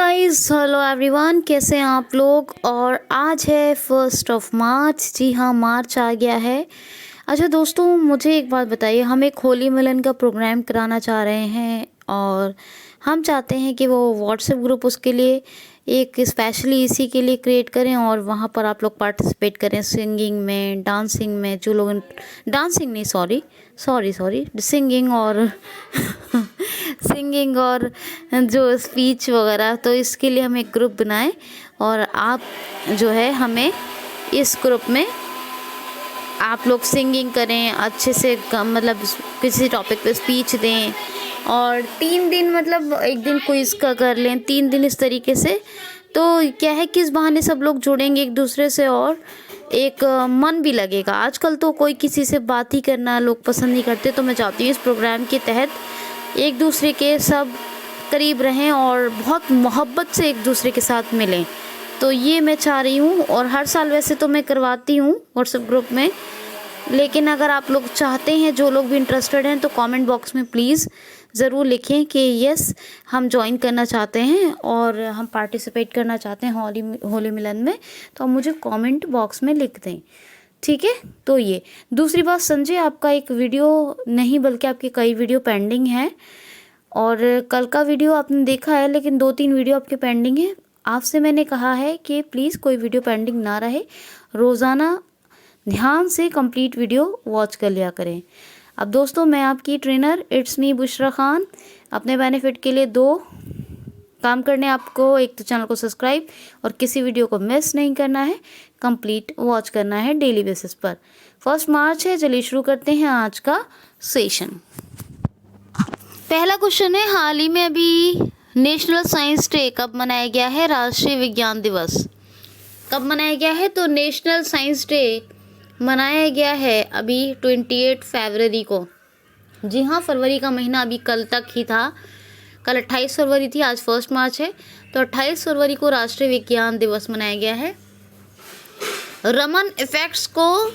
Guys, hello everyone, कैसे हैं आप लोग। और आज है 1 मार्च। जी हाँ, मार्च आ गया है। अच्छा दोस्तों, मुझे एक बात बताइए, हम एक होली मिलन का प्रोग्राम कराना चाह रहे हैं और हम चाहते हैं कि वो व्हाट्सएप ग्रुप उसके लिए एक स्पेशली इसी के लिए क्रिएट करें और वहाँ पर आप लोग पार्टिसिपेट करें सिंगिंग में, डांसिंग में। जो लोग डांसिंग नहीं, सॉरी सिंगिंग और सिंगिंग और जो स्पीच वगैरह, तो इसके लिए हम एक ग्रुप बनाएं और आप जो है हमें इस ग्रुप में आप लोग सिंगिंग करें अच्छे से, मतलब किसी टॉपिक पे स्पीच दें और 3 दिन, मतलब एक दिन क्विज़ का कर लें, 3 दिन इस तरीके से। तो क्या है कि इस बहाने सब लोग जुड़ेंगे एक दूसरे से और एक मन भी लगेगा। आजकल तो कोई किसी से बात ही करना लोग पसंद नहीं करते, तो मैं चाहती हूँ इस प्रोग्राम के तहत एक दूसरे के सब करीब रहें और बहुत मोहब्बत से एक दूसरे के साथ मिलें। तो ये मैं चाह रही हूँ और हर साल वैसे तो मैं करवाती हूँ व्हाट्सएप ग्रुप में, लेकिन अगर आप लोग चाहते हैं, जो लोग भी इंटरेस्टेड हैं, तो कमेंट बॉक्स में प्लीज़ ज़रूर लिखें कि यस हम ज्वाइन करना चाहते हैं और हम पार्टिसिपेट करना चाहते हैं होली मिलन में। तो आप मुझे कमेंट बॉक्स में लिख दें, ठीक है। तो ये दूसरी बात, संजय आपका एक वीडियो नहीं बल्कि आपके कई वीडियो पेंडिंग हैं और कल का वीडियो आपने देखा है, लेकिन 2-3 वीडियो आपके पेंडिंग हैं। आपसे मैंने कहा है कि प्लीज़ कोई वीडियो पेंडिंग ना रहे, रोज़ाना ध्यान से कंप्लीट वीडियो वॉच कर लिया करें। अब दोस्तों, मैं आपकी trainer it's me Bushra Khan. अपने बेनिफिट के लिए 2 काम करने आपको, एक तो चैनल को सब्सक्राइब और किसी वीडियो को मिस नहीं करना है, कंप्लीट वॉच करना है डेली बेसिस पर। 1 मार्च है, चलिए शुरू करते हैं आज का सेशन। पहला क्वेश्चन है, हाल ही में अभी नेशनल साइंस डे कब मनाया गया है? राष्ट्रीय विज्ञान दिवस कब मनाया गया है? तो नेशनल साइंस डे मनाया गया है अभी 28 फरवरी को। जी हाँ, फरवरी का महीना अभी कल तक ही था। कल 28 फरवरी थी, आज 1 मार्च है। तो 28 फरवरी को राष्ट्रीय विज्ञान दिवस मनाया गया है। रमन इफेक्ट्स को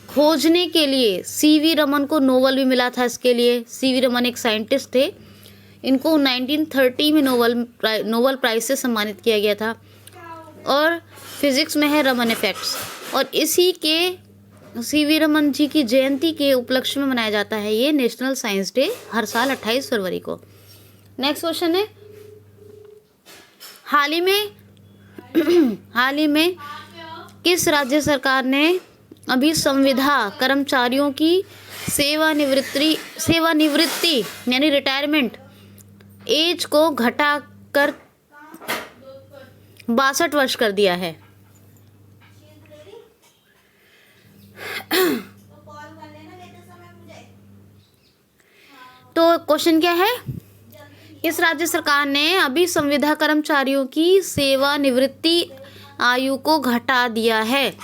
खोजने के लिए सीवी रमन को नोबेल भी मिला था। इसके लिए सीवी रमन एक साइंटिस्ट थे, इनको 1930 में नोबेल प्राइज से सम्मानित किया गया था और फिजिक्स में है रमन इफेक्ट्स। और इसी के सीवी रमन जी की जयंती के उपलक्ष्य में मनाया जाता है ये नेशनल साइंस डे हर साल 28 फरवरी को। नेक्स्ट क्वेश्चन है, हाल ही में किस राज्य सरकार ने अभी संविदा कर्मचारियों की सेवानिवृत्ति यानी रिटायरमेंट एज को घटाकर 62 वर्ष कर दिया है? तो क्वेश्चन क्या है, किस राज्य सरकार ने अभी संविदा कर्मचारियों की सेवानिवृत्ति आयु को घटा दिया है?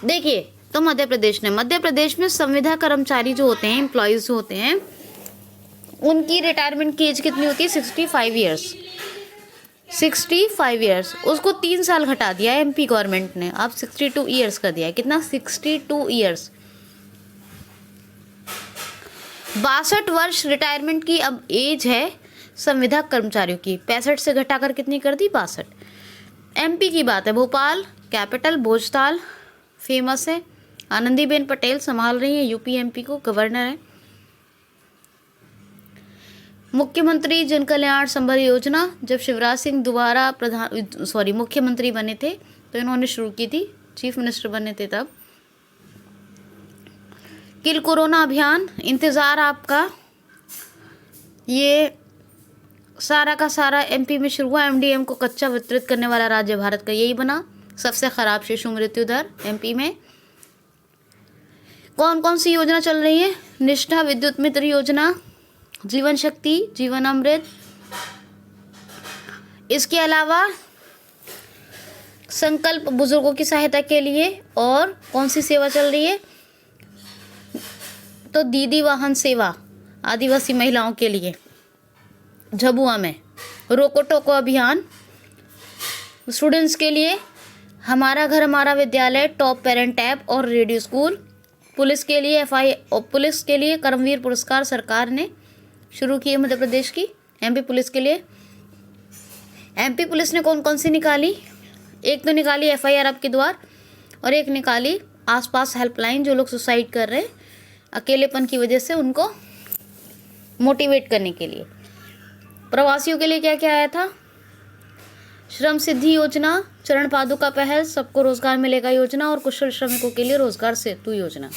देखिए, तो मध्य प्रदेश में संविदा कर्मचारी जो होते हैं, एम्प्लॉयज जो होते हैं, उनकी रिटायरमेंट की एज कितनी होती है? 65 ईयर्स। 65 ईयर्स, उसको 3 साल घटा दिया है एमपी गवर्नमेंट ने, अब 62 ईयर्स कर दिया है। कितना? 62 ईयर्स। 62 वर्ष रिटायरमेंट की अब एज है संविदा कर्मचारियों की। 65 से घटाकर कितनी कर दी? 62। एमपी की बात है, भोपाल कैपिटल भोजताल फेमस है। आनंदीबेन पटेल संभाल रही है यूपी एमपी को, गवर्नर है। मुख्यमंत्री जन कल्याण संबल योजना जब शिवराज सिंह दोबारा मुख्यमंत्री बने थे तो इन्होंने शुरू की थी, चीफ मिनिस्टर बने थे तब। किल कोरोना अभियान, इंतज़ार आपका, ये सारा का सारा एमपी में शुरू हुआ। एमडीएम को कच्चा वितरित करने वाला राज्य भारत का यही बना। सबसे खराब शिशु मृत्यु दर एमपी में। कौन कौन सी योजना चल रही है? निष्ठा विद्युत मित्र योजना, जीवन शक्ति, जीवन अमृत। इसके अलावा संकल्प बुजुर्गों की सहायता के लिए। और कौन सी सेवा चल रही है? तो दीदी वाहन सेवा आदिवासी महिलाओं के लिए झाबुआ में। रोको टोको अभियान स्टूडेंट्स के लिए, हमारा घर हमारा विद्यालय, टॉप पेरेंट ऐप और रेडियो स्कूल। पुलिस के लिए कर्मवीर पुरस्कार सरकार ने शुरू किए मध्य प्रदेश की, एमपी पुलिस के लिए। एमपी पुलिस ने कौन कौन सी निकाली? एक तो निकाली एफआईआर आपके द्वार, और एक निकाली आसपास हेल्पलाइन, जो लोग सुसाइड कर रहे हैं अकेलेपन की वजह से, उनको मोटिवेट करने के लिए। प्रवासियों के लिए क्या क्या आया था? श्रम सिद्धि योजना, चरण पादुका पहल, सबको रोजगार मिलेगा योजना, और कुशल श्रमिकों के लिए रोजगार सेतु योजना।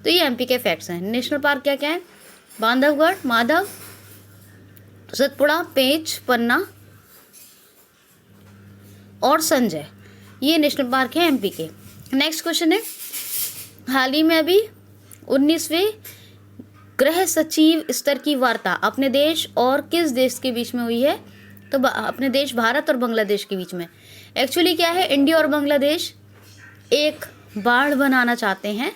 तो ये एमपी के फैक्ट्स हैं। नेशनल पार्क क्या क्या है? बांधवगढ़, माधव, सतपुड़ा, पेंच, पन्ना और संजय, ये नेशनल पार्क है एमपी के। नेक्स्ट क्वेश्चन है, हाल ही में अभी 19वें गृह सचिव स्तर की वार्ता अपने देश और किस देश के बीच में हुई है? तो अपने देश भारत और बांग्लादेश के बीच में। एक्चुअली क्या है, इंडिया और बांग्लादेश एक बाढ़ बनाना चाहते हैं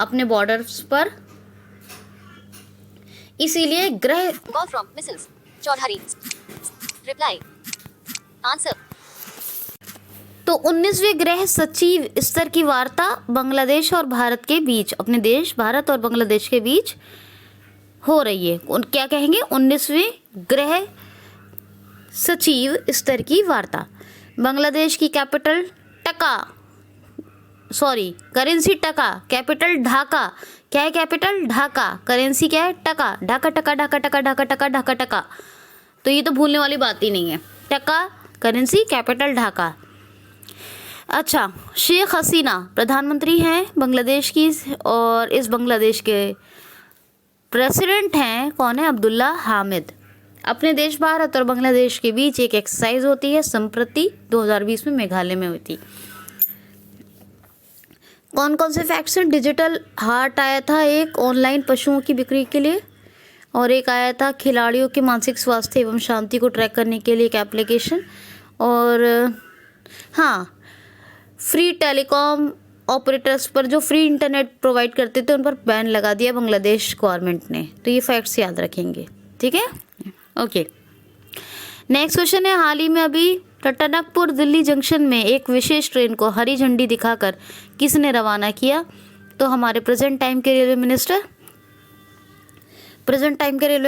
अपने बॉर्डर्स पर, इसीलिए गृह call from Mrs Chaudhary, reply answer. तो 19वें गृह सचिव स्तर की वार्ता बांग्लादेश और भारत के बीच, अपने देश भारत और बांग्लादेश के बीच हो रही है। क्या कहेंगे? 19वें गृह सचिव स्तर की वार्ता। बांग्लादेश की कैपिटल करेंसी टका, कैपिटल ढाका। क्या है कैपिटल? ढाका। करेंसी क्या है? टका। ढाका टका ढाका टका ढाका टका ढाका टका, तो ये तो भूलने वाली बात ही नहीं है। टका करेंसी, कैपिटल ढाका। अच्छा, शेख हसीना प्रधानमंत्री हैं बांग्लादेश की, और इस बांग्लादेश के प्रेसिडेंट हैं कौन है? अब्दुल्ला हामिद। अपने देश भारत और बांग्लादेश के बीच एक एक्सरसाइज होती है, संप्रति 2020 में मेघालय में हुई थी। कौन कौन से फैक्ट्स हैं? डिजिटल हार्ट आया था एक ऑनलाइन पशुओं की बिक्री के लिए, और एक आया था खिलाड़ियों के मानसिक स्वास्थ्य एवं शांति को ट्रैक करने के लिए एक एप्लीकेशन, और हाँ, फ्री टेलीकॉम ऑपरेटर्स पर जो फ्री इंटरनेट प्रोवाइड करते थे उन पर बैन लगा दिया बांग्लादेश गवर्नमेंट ने। तो ये फैक्ट्स याद रखेंगे, ठीक है? ओके, नेक्स्ट क्वेश्चन है, हाल ही में अभी टनकपुर दिल्ली जंक्शन में एक विशेष ट्रेन को हरी झंडी दिखाकर किसने रवाना किया? तो हमारे प्रेजेंट टाइम के रेलवे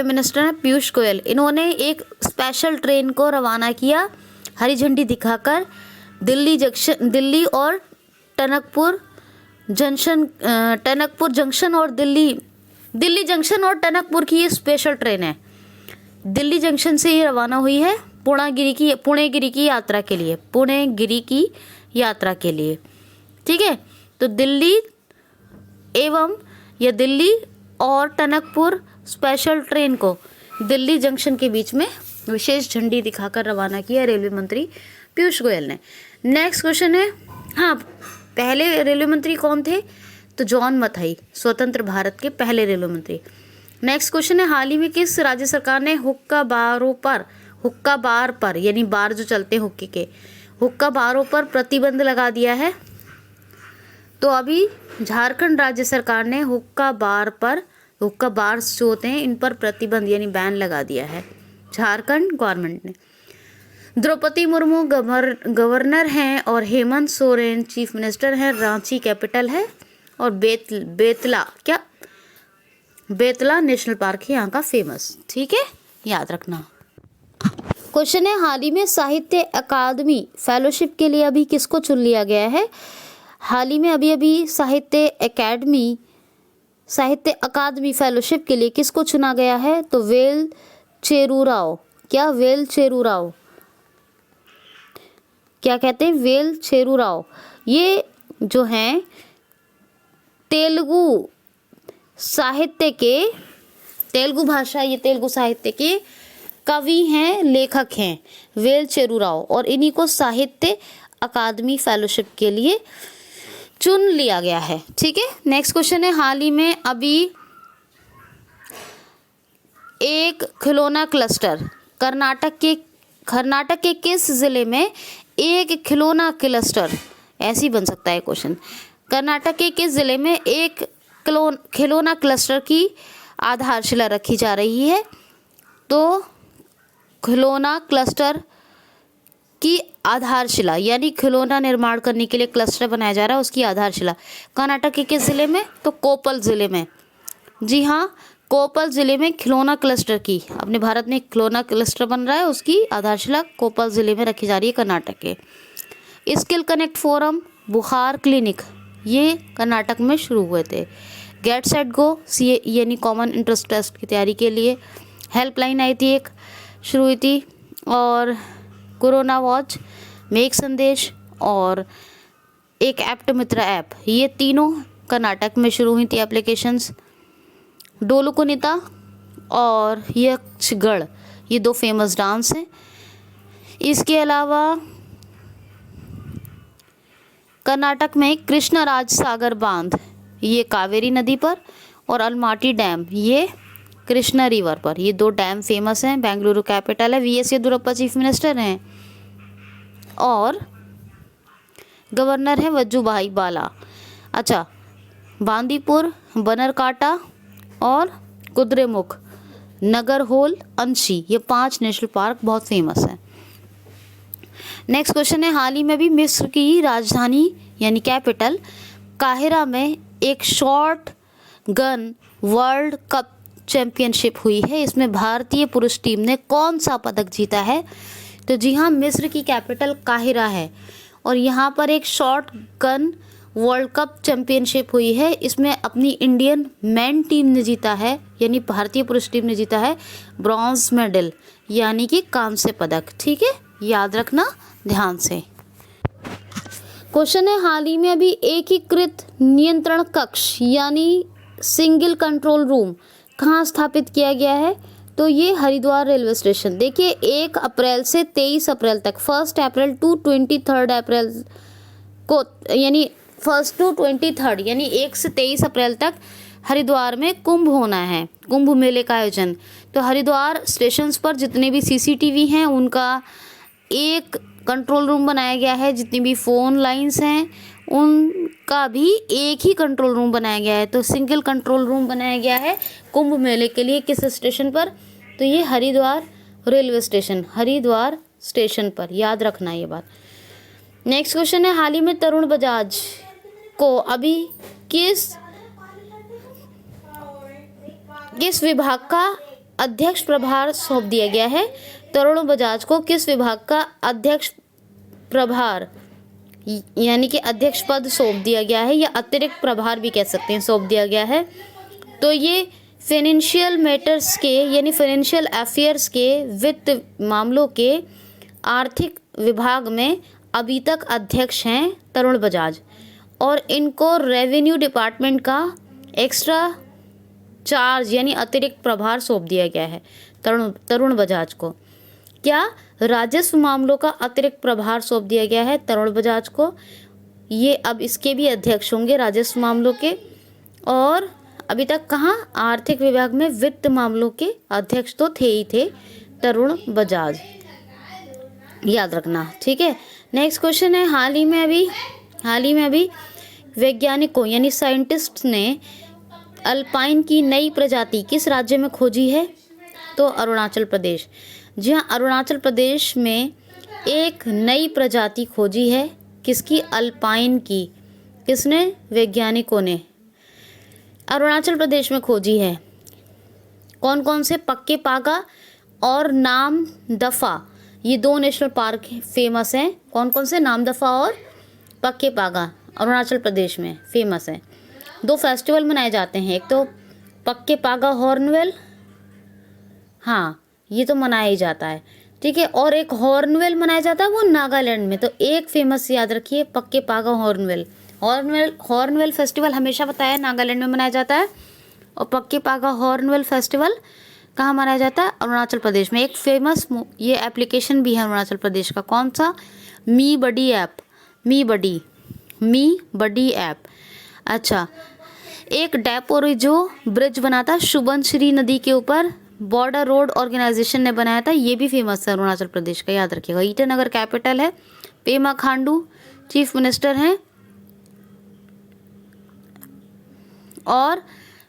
मिनिस्टर हैं पीयूष गोयल। इन्होंने एक स्पेशल ट्रेन को रवाना किया हरी झंडी दिखाकर दिल्ली और टनकपुर जंक्शन और दिल्ली जंक्शन और टनकपुर की ये स्पेशल ट्रेन है। दिल्ली जंक्शन से ये रवाना हुई है पुणेगिरी की यात्रा के लिए, ठीक है? तो दिल्ली और टनकपुर स्पेशल ट्रेन को दिल्ली जंक्शन के बीच में विशेष झंडी दिखाकर रवाना किया रेलवे मंत्री पीयूष गोयल ने। नेक्स्ट क्वेश्चन है, हाँ, पहले रेलवे मंत्री कौन थे? तो जॉन मथाई, स्वतंत्र भारत के पहले रेलवे मंत्री। नेक्स्ट क्वेश्चन है, हाल ही में किस राज्य सरकार ने हुक्का बार पर यानी बार जो चलते हैं हुक्के के, हुक्का बारों पर प्रतिबंध लगा दिया है? तो अभी झारखंड राज्य सरकार ने हुक्का बार जो होते हैं इन पर प्रतिबंध यानी बैन लगा दिया है, झारखंड गवर्नमेंट ने। द्रौपदी मुर्मू गवर्नर हैं और हेमंत सोरेन चीफ मिनिस्टर हैं। रांची कैपिटल है, और बेतला नेशनल पार्क है यहाँ का फेमस, ठीक है? याद रखना। क्वेश्चन है, हाल ही में साहित्य अकादमी फेलोशिप के लिए अभी किसको चुन लिया गया है? हाल ही में अभी साहित्य अकादमी फेलोशिप के लिए किसको चुना गया है? तो वेल चेरूराव। क्या कहते हैं? वेल चेरूराव। ये जो हैं तेलुगु साहित्य के कवि हैं, लेखक हैं वेल चेरूराव, और इन्हीं को साहित्य अकादमी फेलोशिप के लिए चुन लिया गया है, ठीक है? नेक्स्ट क्वेश्चन है, हाल ही में अभी एक खिलौना क्लस्टर कर्नाटक के किस जिले में एक खिलौना क्लस्टर, ऐसे ही बन सकता है क्वेश्चन, कर्नाटक के किस जिले में एक खिलौना क्लस्टर की आधारशिला रखी जा रही है? तो खिलौना क्लस्टर की आधारशिला यानी खिलौना निर्माण करने के लिए क्लस्टर बनाया जा रहा है, उसकी आधारशिला कर्नाटक के किस जिले में? तो कोप्पल जिले में। जी हाँ, कोप्पल जिले में खिलौना क्लस्टर की, अपने भारत में खिलौना क्लस्टर बन रहा है, उसकी आधारशिला कोप्पल जिले में रखी जा रही है, कर्नाटक के। स्किल कनेक्ट फोरम, बुखार क्लिनिक, ये कर्नाटक में शुरू हुए थे। गेट सेट गो, सी यानी कॉमन इंट्रेंस टेस्ट की तैयारी के लिए हेल्पलाइन आई थी, एक शुरू हुई थी। और कोरोना वॉच, मेक संदेश और एक एप्ट मित्रा ऐप, ये तीनों कर्नाटक में शुरू हुई थी एप्लीकेशंस। डोलुकुनिता और यक्षगढ़, ये 2 फेमस डांस हैं। इसके अलावा कर्नाटक में कृष्णराज सागर बांध, ये कावेरी नदी पर, और अलमाटी डैम, ये कृष्णा रिवर पर, ये 2 डैम फेमस हैं। बेंगलुरु कैपिटल है, वीएस येदियुरप्पा चीफ मिनिस्टर हैं और गवर्नर है वजुभाई वाला। अच्छा, बांदीपुर, बनरकाटा और कुद्रेमुख, नगरहोल, अंशी, ये 5 नेशनल पार्क बहुत फेमस हैं। नेक्स्ट क्वेश्चन है, हाल ही में भी मिस्र की राजधानी यानी कैपिटल काहिरा में एक shot gun world cup championship हुई है, इसमें भारतीय पुरुष टीम ने कौन सा पदक जीता है? तो जी हाँ, मिस्र की कैपिटल काहिरा है और यहाँ पर एक shot gun world cup championship हुई है, इसमें अपनी इंडियन मैन टीम ने जीता है, यानी भारतीय पुरुष टीम ने जीता है ब्रॉन्ज मेडल, यानी कि कांस्य पदक। ठीक है, याद रखना ध्यान से। क्वेश्चन है, हाल ही में अभी एकीकृत नियंत्रण कक्ष यानी सिंगल कंट्रोल रूम कहाँ स्थापित किया गया है? तो ये हरिद्वार रेलवे स्टेशन। देखिए, 1 अप्रैल से 23 अप्रैल तक, 1 अप्रैल टू 23 अप्रैल को, यानी 1 टू 23 यानी 1 से 23 अप्रैल तक हरिद्वार में कुंभ होना है, कुंभ मेले का आयोजन। तो हरिद्वार स्टेशंस पर जितने भी सीसीटीवी हैं उनका एक कंट्रोल रूम बनाया गया है, जितनी भी फ़ोन लाइंस हैं उनका भी एक ही कंट्रोल रूम बनाया गया है। तो सिंगल कंट्रोल रूम बनाया गया है कुंभ मेले के लिए। किस स्टेशन पर? तो ये Haridwar railway station, Haridwar station पर, याद रखना ये बात। नेक्स्ट क्वेश्चन है, हाल ही में तरुण बजाज को अभी किस विभाग का अध्यक्ष प्रभार सौंप दिया गया है? तरुण बजाज को किस विभाग का अध्यक्ष प्रभार यानी कि अध्यक्ष पद सौंप दिया गया है, या अतिरिक्त प्रभार भी कह सकते हैं, सौंप दिया गया है? तो ये फाइनेंशियल मैटर्स के यानी फाइनेंशियल अफेयर्स के, वित्त मामलों के आर्थिक विभाग में अभी तक अध्यक्ष हैं तरुण बजाज, और इनको रेवेन्यू डिपार्टमेंट का एक्स्ट्रा चार्ज यानी अतिरिक्त प्रभार सौंप दिया गया है तरुण बजाज को। क्या राजस्व मामलों का अतिरिक्त प्रभार सौंप दिया गया है तरुण बजाज को? ये अब इसके भी अध्यक्ष होंगे राजस्व मामलों के, और अभी तक कहाँ? आर्थिक विभाग में वित्त मामलों के अध्यक्ष तो थे ही थे तरुण बजाज, याद रखना। ठीक है, नेक्स्ट क्वेश्चन है, हाल ही में अभी वैज्ञानिकों यानी साइंटिस्ट ने अल्पाइन की नई प्रजाति किस राज्य में खोजी है? तो अरुणाचल प्रदेश। जी हाँ, अरुणाचल प्रदेश में एक नई प्रजाति खोजी है, किसकी? अल्पाइन की। किसने? वैज्ञानिकों ने अरुणाचल प्रदेश में खोजी है। कौन कौन से? पक्के पागा और नाम दफा, ये 2 नेशनल पार्क फेमस हैं। कौन कौन से? नाम दफा और पक्के पागा अरुणाचल प्रदेश में फेमस हैं। 2 फेस्टिवल मनाए जाते हैं, एक तो पक्के पागा हॉर्नवेल, हाँ ये तो मनाया ही जाता है, ठीक है, और एक हॉर्नवेल मनाया जाता है वो नागालैंड में। तो एक फेमस याद रखिए, पक्के पागा हॉर्नवेल फेस्टिवल हमेशा बताया नागालैंड में मनाया जाता है, और पक्के पागा हॉर्नवेल फेस्टिवल कहाँ मनाया जाता है? अरुणाचल प्रदेश में। एक फेमस ये एप्लीकेशन भी है अरुणाचल प्रदेश का, कौन सा? मी बडी ऐप, मी बडी ऐप। अच्छा, एक डेपोरिजो ब्रिज बना था सुबनश्री नदी के ऊपर, बॉर्डर रोड ऑर्गेनाइजेशन ने बनाया था, ये भी फेमस है अरुणाचल प्रदेश का, याद रखिएगा। ईटानगर कैपिटल है, पेमा खांडू चीफ मिनिस्टर हैं, और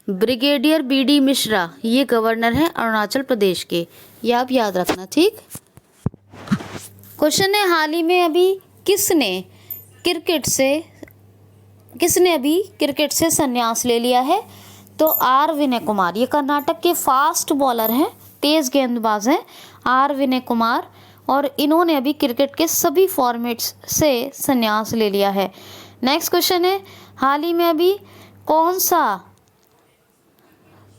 ब्रिगेडियर बीडी मिश्रा ये गवर्नर हैं अरुणाचल प्रदेश के, ये आप याद रखना। ठीक, क्वेश्चन है, हाल ही में अभी किसने क्रिकेट से संन्यास ले लिया है? तो आर विनय कुमार, ये कर्नाटक के फास्ट बॉलर हैं, तेज गेंदबाज हैं आर विनय कुमार, और इन्होंने अभी क्रिकेट के सभी फॉर्मेट्स से संन्यास ले लिया है। नेक्स्ट क्वेश्चन है, हाल ही में अभी कौन सा,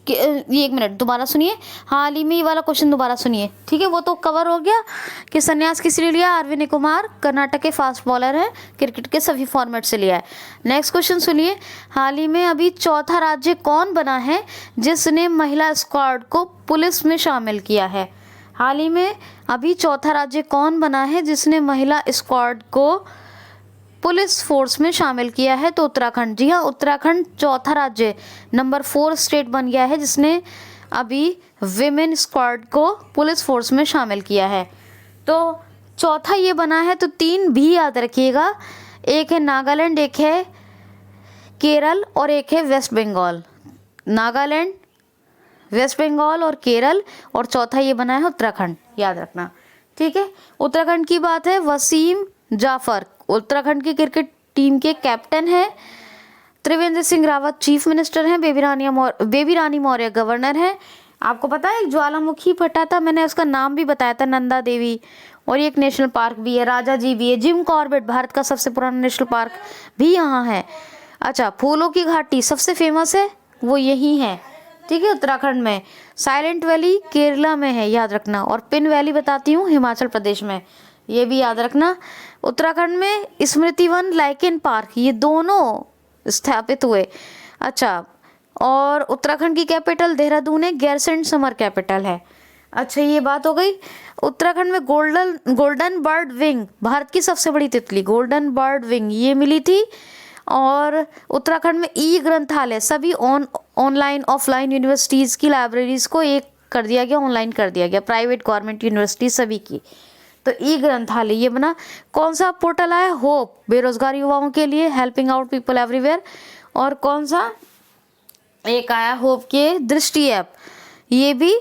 ये 1 मिनट दोबारा सुनिए, हाल ही में ये वाला क्वेश्चन दोबारा सुनिए, ठीक है, वो तो कवर हो गया कि संन्यास किस लिए लिया, आर विनय कुमार कर्नाटक के फास्ट बॉलर हैं, क्रिकेट के सभी फॉर्मेट से लिया है। नेक्स्ट क्वेश्चन सुनिए, हाल ही में अभी चौथा राज्य कौन बना है जिसने महिला स्क्वाड को पुलिस में शामिल किया है। हाल ही में अभी चौथा राज्य कौन बना है जिसने महिला स्क्वाड को पुलिस फोर्स में शामिल किया है, तो उत्तराखंड। जी हाँ, उत्तराखंड चौथा राज्य, नंबर 4 स्टेट बन गया है जिसने अभी विमेन स्क्वाड को पुलिस फोर्स में शामिल किया है। तो चौथा ये बना है, तो 3 भी याद रखिएगा, एक है नागालैंड, एक है केरल और एक है वेस्ट बंगाल। नागालैंड, वेस्ट बंगाल और केरल, और चौथा ये बना है उत्तराखंड, याद रखना, ठीक है। उत्तराखंड की बात है, वसीम जाफर उत्तराखंड की क्रिकेट टीम के कैप्टन हैं, त्रिवेंद्र सिंह रावत चीफ मिनिस्टर हैं, बेबी रानी मौर्य गवर्नर हैं। आपको पता है एक ज्वालामुखी फटा था, मैंने उसका नाम भी बताया था, नंदा देवी, और ये एक नेशनल पार्क भी है, राजा जी भी है, जिम कॉर्बेट भारत का सबसे पुराना नेशनल पार्क भी यहाँ है। अच्छा, फूलों की घाटी सबसे फेमस है, वो यही है, ठीक है, उत्तराखंड में। साइलेंट वैली केरला में है, याद रखना, और पिन वैली बताती हूँ हिमाचल प्रदेश में, ये भी याद रखना। उत्तराखंड में स्मृति वन, लाइकेन पार्क, ये दोनों स्थापित हुए। अच्छा, और उत्तराखंड की कैपिटल देहरादून है, गैरसैंण समर कैपिटल है। अच्छा, ये बात हो गई। उत्तराखंड में गोल्डन बर्ड विंग, भारत की सबसे बड़ी तितली गोल्डन बर्ड विंग, ये मिली थी। और उत्तराखंड में ई ग्रंथालय, सभी ऑनलाइन ऑफलाइन यूनिवर्सिटीज़ की लाइब्रेरीज़ को एक कर दिया गया, ऑनलाइन कर दिया गया, प्राइवेट गवर्नमेंट यूनिवर्सिटी सभी की। तो ई ग्रंथालय ये बना। कौन सा पोर्टल आया, होप, बेरोजगार युवाओं के लिए, हेल्पिंग आउट पीपल एवरीवेयर। और कौन सा एक आया, होप के दृष्टि ऐप, ये भी,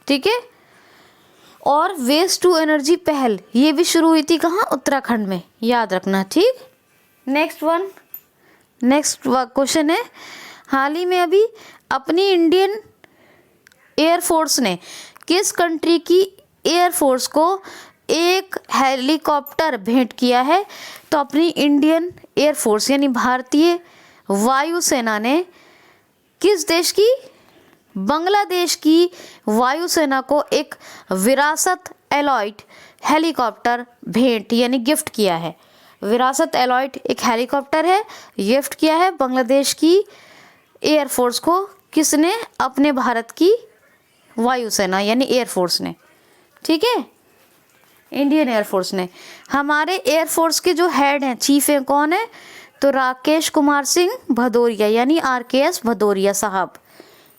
ठीक है। और वेस्ट टू एनर्जी पहल, ये भी शुरू हुई थी कहाँ, उत्तराखंड में, याद रखना, ठीक। नेक्स्ट क्वेश्चन है, हाल ही में अभी अपनी इंडियन एयरफोर्स ने किस कंट्री की एयरफोर्स को एक हेलीकॉप्टर भेंट किया है। तो अपनी इंडियन एयरफोर्स यानी भारतीय वायुसेना ने किस देश की, बांग्लादेश की वायुसेना को एक विरासत एलॉयट हेलीकॉप्टर भेंट यानी गिफ्ट किया है। विरासत एलॉयट एक हेलीकॉप्टर है, गिफ्ट किया है बांग्लादेश की एयरफोर्स को, किसने, अपने भारत की वायुसेना यानी एयरफोर्स ने, ठीक है, इंडियन एयरफोर्स ने। हमारे एयरफोर्स के जो हेड हैं, चीफ हैं, कौन है, तो राकेश कुमार सिंह भदौरिया यानी RKS भदौरिया साहब,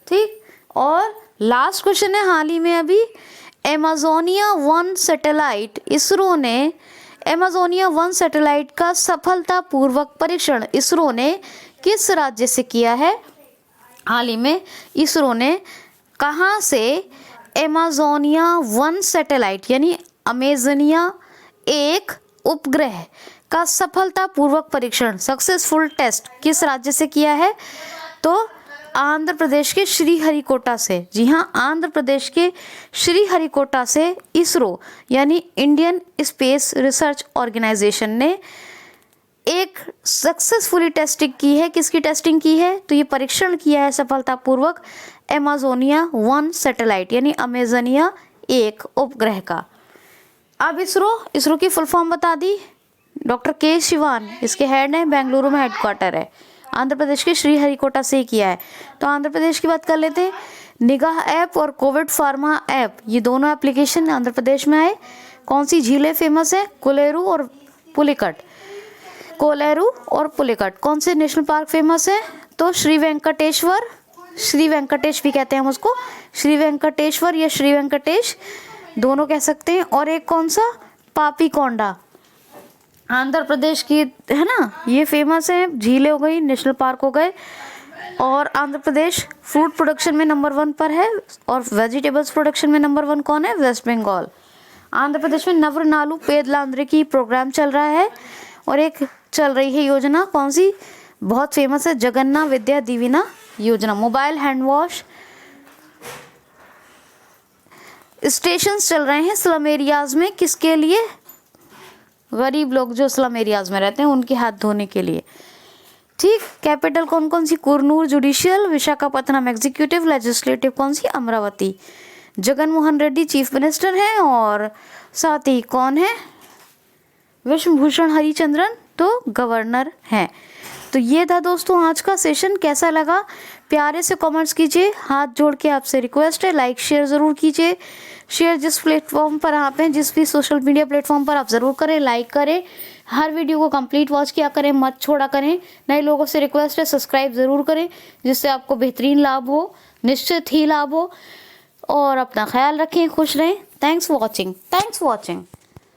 ठीक। और लास्ट क्वेश्चन है, हाल ही में अभी एमाजोनिया 1 सैटेलाइट, इसरो ने एमाजोनिया 1 सैटेलाइट का सफलतापूर्वक परीक्षण इसरो ने किस राज्य से किया है। हाल ही में इसरो ने कहाँ से एमाजोनिया 1 सैटेलाइट यानी अमेजनिया 1 उपग्रह का सफलतापूर्वक परीक्षण, सक्सेसफुल टेस्ट, किस राज्य से किया है, तो आंध्र प्रदेश के श्रीहरिकोटा से। जी हाँ, आंध्र प्रदेश के श्रीहरिकोटा से इसरो यानी इंडियन स्पेस रिसर्च ऑर्गेनाइजेशन ने एक सक्सेसफुली टेस्टिंग की है। किसकी टेस्टिंग की है, तो ये परीक्षण किया है सफलतापूर्वक एमाजोनिया 1 सैटेलाइट यानी अमेजनिया 1 उपग्रह का। अब इसरो की फुल फॉर्म बता दी, डॉक्टर के शिवान इसके हेड हैं, बेंगलुरु में हेडक्वार्टर है, आंध्र प्रदेश के श्रीहरिकोटा से ही किया है। तो आंध्र प्रदेश की बात कर लेते हैं, निगाह ऐप और कोविड फार्मा ऐप, ये दोनों एप्लीकेशन आंध्र प्रदेश में आए। कौन सी झीलें फेमस है, कोलेरू और पुलिकट, कोलेरू और पुलिकट। कौन से नेशनल पार्क फेमस है, तो श्री वेंकटेश्वर, श्री वेंकटेश भी कहते हैं हम उसको, श्री वेंकटेश्वर या श्री वेंकटेश दोनों कह सकते हैं। और एक कौन सा, पापीकोंडा, आंध्र प्रदेश की है ना, ये फेमस है, झीलें हो गई, नेशनल पार्क हो गए। और आंध्र प्रदेश फ्रूट प्रोडक्शन में नंबर 1 पर है, और वेजिटेबल्स प्रोडक्शन में नंबर 1 कौन है, वेस्ट बंगाल। आंध्र प्रदेश में नवरनालू पेदलांद्रे की प्रोग्राम चल रहा है, और एक चल रही है योजना, कौन सी, बहुत फेमस है, जगन्ना विद्या दीविना योजना। Mobile hand wash. स्टेशन चल रहे हैं स्लम एरियाज में, किसके लिए? गरीब लोग जो स्लम एरियाज में रहते हैं उनके हाथ धोने के लिए। ठीक। कैपिटल कौन कौन सी? Kurnool judicial, Visakhapatnam executive, legislative कौन सी? अमरावती। जगन मोहन रेड्डी चीफ मिनिस्टर हैं और साथ ही कौन है? विश्वभूषण हरिचंद्रन तो गवर्नर हैं। तो ये था दोस्तों आज का सेशन। कैसा लगा प्यारे से कमेंट्स कीजिए। हाथ जोड़ के आपसे रिक्वेस्ट है, लाइक शेयर ज़रूर कीजिए। शेयर जिस प्लेटफॉर्म पर आप हैं, जिस भी सोशल मीडिया प्लेटफॉर्म पर, आप ज़रूर करें, लाइक करें। हर वीडियो को कंप्लीट वॉच किया करें, मत छोड़ा करें। नए लोगों से रिक्वेस्ट है सब्सक्राइब ज़रूर करें, जिससे आपको बेहतरीन लाभ हो, निश्चित ही लाभ हो। और अपना ख्याल रखें, खुश रहें। Thanks for watching.